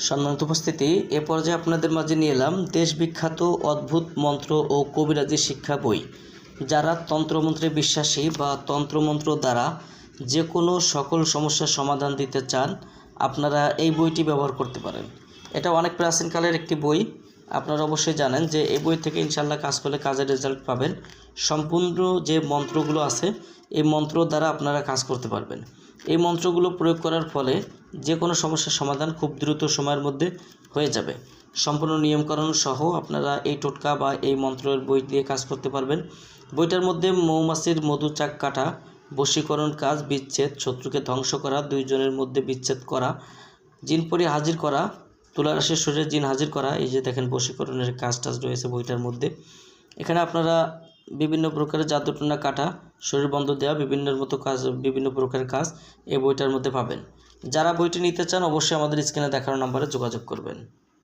সম্মানিত উপস্থিতি, এ পর্যায়ে আপনাদের মাঝে নিয়ে এলাম দেশ বিখ্যাত অদ্ভুত মন্ত্র ও কবিরাজি শিক্ষা বই। যারা তন্ত্রমন্ত্রে বিশ্বাসী বা তন্ত্রমন্ত্র দ্বারা যে কোনো সকল সমস্যার সমাধান দিতে চান, আপনারা এই বইটি ব্যবহার করতে পারেন। এটা অনেক প্রাচীনকালের একটি বই। আপনারা অবশ্যই জানেন যে এই বই থেকে ইনশাল্লাহ কাজ করলে কাজের রেজাল্ট পাবেন। সম্পূর্ণ যে মন্ত্রগুলো আছে এই মন্ত্র দ্বারা আপনারা কাজ করতে পারবেন। এই মন্ত্রগুলো প্রয়োগ করার ফলে যে কোনো সমস্যার সমাধান খুব দ্রুত সময়ের মধ্যে হয়ে যাবে। সম্পূর্ণ নিয়মকানুন সহ আপনারা এই টোটকা বা এই মন্ত্রের বই দিয়ে কাজ করতে পারবেন। বইটার মধ্যে মৌমাছির মধু চাক কাটা, বশীকরণ কাজ, বিচ্ছেদ, শত্রুকে ধ্বংস করা, দুইজনের মধ্যে বিচ্ছেদ করা, জিনপরি হাজির করা, তুলা রাশির শরীরে জিন হাজির করা, এই যে দেখেন বশীকরণের কাজ টাজ রয়েছে বইটার মধ্যে। এখানে আপনারা বিভিন্ন প্রকারের জাদুটনা কাটা, শরীর বন্ধ দেওয়া, বিভিন্ন প্রকারের কাজ এই বইটার মধ্যে পাবেন। যারা বইটি নিতে চান অবশ্যই আমাদের স্ক্রিনে দেখানো নাম্বারে যোগাযোগ করবেন।